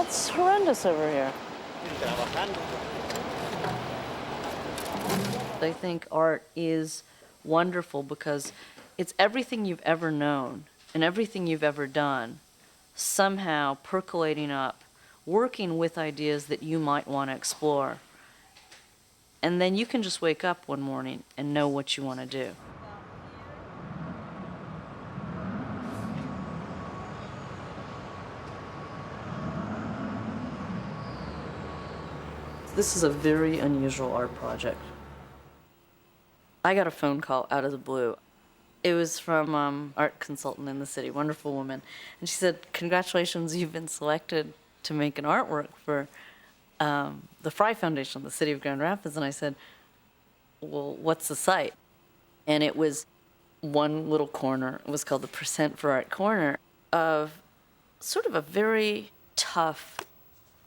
That's horrendous over here. I think art is wonderful because it's everything you've ever known and everything you've ever done somehow percolating up, working with ideas that you might want to explore. And then you can just wake up one morning and know what you want to do. This is a very unusual art project. I got a phone call out of the blue. It was from art consultant in the city, wonderful woman. And she said, "Congratulations, you've been selected to make an artwork for the Fry Foundation, the city of Grand Rapids." And I said, "Well, what's the site?" And it was one little corner. It was called the Percent for Art Corner of sort of a very tough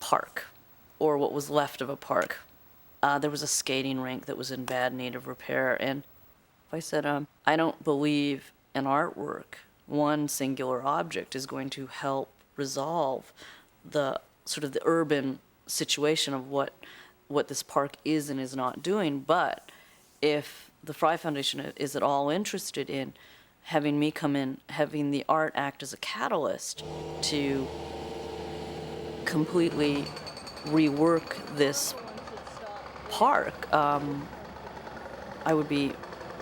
park, or what was left of a park. There was a skating rink that was in bad need of repair. And I said, I don't believe an artwork, one singular object, is going to help resolve the sort of the urban situation of what this park is and is not doing. But if the Fry Foundation is at all interested in having me come in, having the art act as a catalyst to completely rework this park, I would be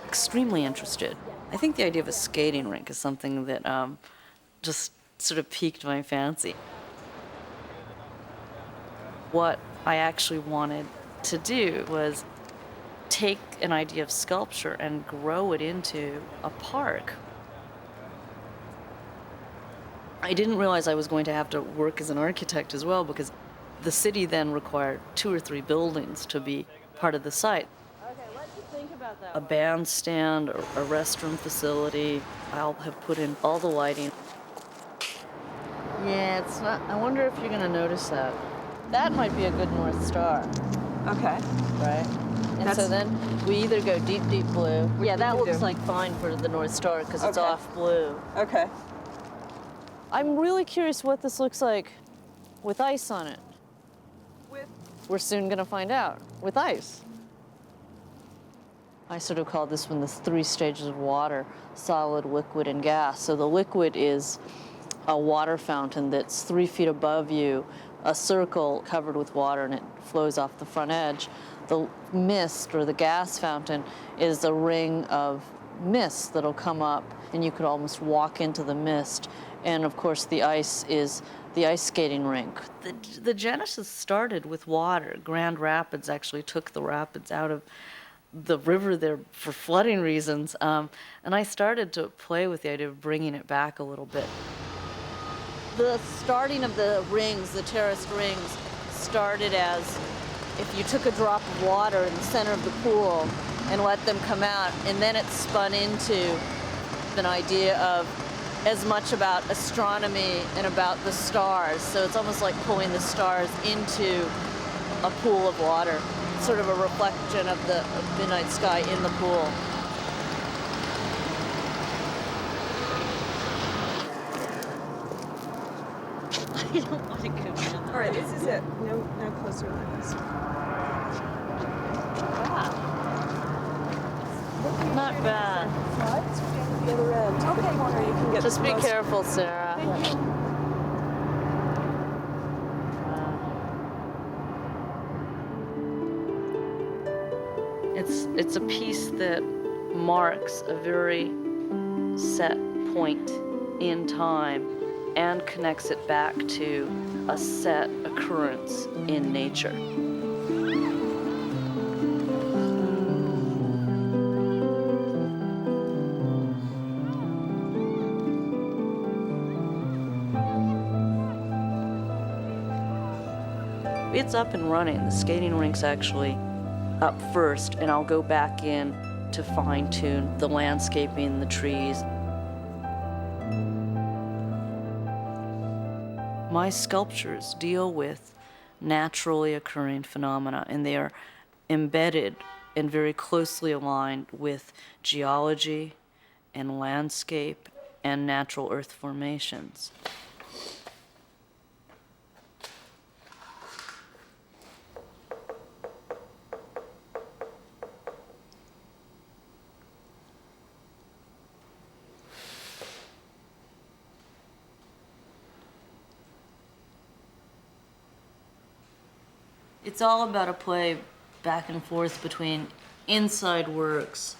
extremely interested. I think the idea of a skating rink is something that just sort of piqued my fancy. What I actually wanted to do was take an idea of sculpture and grow it into a park. I didn't realize I was going to have to work as an architect as well, because the city then required 2 or 3 buildings to be part of the site. Okay, what do you think about that? A bandstand, or a restroom facility. I'll have put in all the lighting. Yeah, it's not, I wonder if you're gonna notice that. That might be a good North Star, Okay. right? And so then we either go deep, deep blue. Yeah, that we looks do? like fine for the North Star because it's Okay. off blue. Okay. I'm really curious what this looks like with ice on it. We're soon gonna find out, with ice. I sort of call this one the 3 stages of water: solid, liquid, and gas. So the liquid is a water fountain that's 3 feet above you, a circle covered with water, and it flows off the front edge. The mist, or the gas fountain, is a ring of mist that'll come up, and you could almost walk into the mist. And of course, the ice is the ice skating rink. The genesis started with water. Grand Rapids actually took the rapids out of the river there for flooding reasons. And I started to play with the idea of bringing it back a little bit. The starting of the rings, the terraced rings, started as if you took a drop of water in the center of the pool and let them come out, and then it spun into an idea of as much about astronomy and about the stars. So it's almost like pulling the stars into a pool of water, sort of a reflection of the midnight sky in the pool. I don't want to go down. All right, this is it. No closer than this. Not bad. Slides down the other end. Okay, corner. You can get Just be close. careful, Sarah. Thank you. It's a piece that marks a very set point in time and connects it back to a set occurrence in nature. It's up and running. The skating rink's actually up first, and I'll go back in to fine-tune the landscaping, the trees. My sculptures deal with naturally occurring phenomena, and they are embedded and very closely aligned with geology and landscape and natural earth formations. It's all about a play back and forth between inside works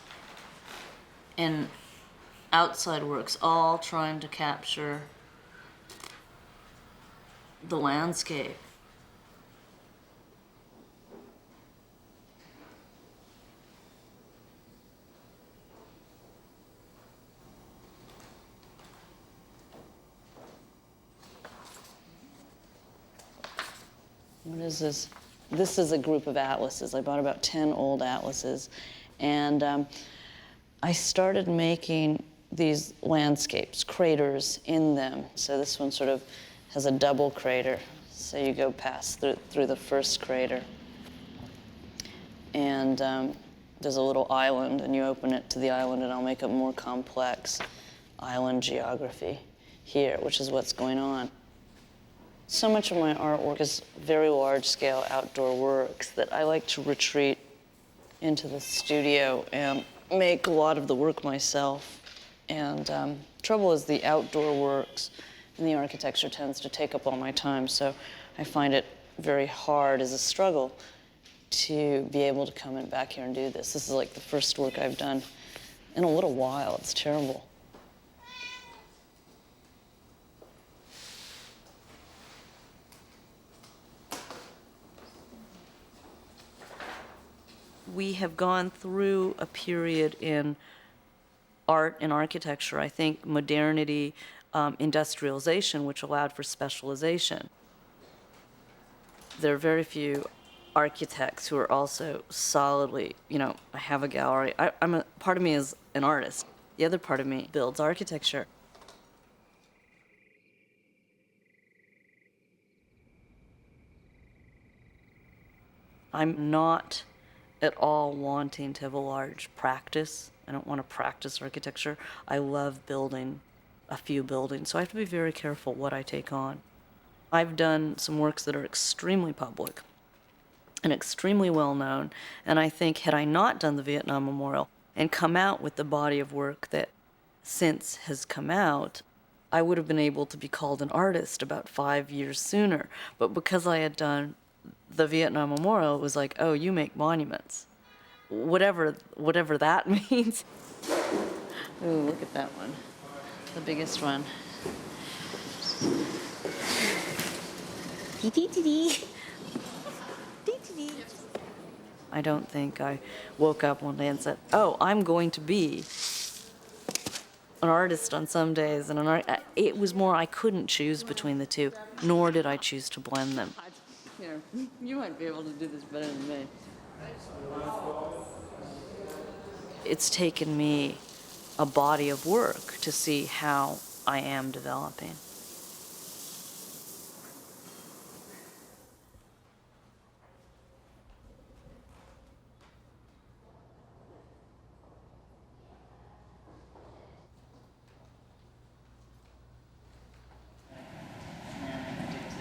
and outside works, all trying to capture the landscape. What is this? This is a group of atlases. I bought about 10 old atlases, and I started making these landscapes, craters in them. So this one sort of has a double crater. So you go past through the first crater, and there's a little island, and you open it to the island, and I'll make a more complex island geography here, which is what's going on. So much of my artwork is very large-scale outdoor works that I like to retreat into the studio and make a lot of the work myself. And trouble is the outdoor works and the architecture tends to take up all my time, so I find it very hard as a struggle to be able to come back here and do this. This is like the first work I've done in a little while. It's terrible. We have gone through a period in art and architecture, I think modernity, industrialization, which allowed for specialization. There are very few architects who are also solidly, I have a gallery. Part of me is an artist. The other part of me builds architecture. I'm not at all wanting to have a large practice. I don't want to practice architecture. I love building a few buildings, so I have to be very careful what I take on. I've done some works that are extremely public and extremely well known, and I think had I not done the Vietnam Memorial and come out with the body of work that since has come out, I would have been able to be called an artist about 5 years sooner. But because I had done the Vietnam Memorial, it was like, oh, you make monuments. Whatever that means. Ooh, look at that one. The biggest one. I don't think I woke up one day and said, oh, I'm going to be an artist on some days and an art. It was more I couldn't choose between the two, nor did I choose to blend them. You might be able to do this better than me. It's taken me a body of work to see how I am developing.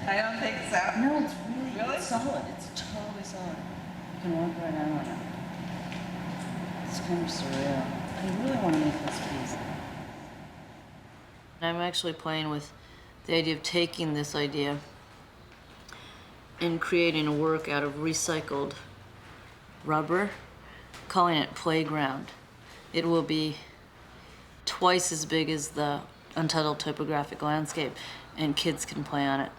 I don't think so. No, it's really solid. It's totally solid. You can walk right out on it. It's kind of surreal. I really want to make this piece. I'm actually playing with the idea of taking this idea and creating a work out of recycled rubber, calling it Playground. It will be twice as big as the Untitled Topographic Landscape, and kids can play on it.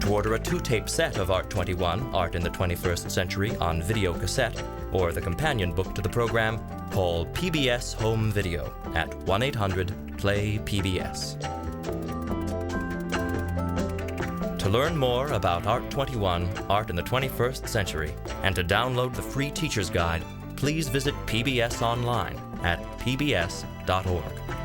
To order a 2-tape set of Art 21, Art in the 21st Century on video cassette, or the companion book to the program, call PBS Home Video at 1-800-PLAY-PBS. To learn more about Art 21, Art in the 21st Century, and to download the free teacher's guide, please visit PBS online at pbs.org.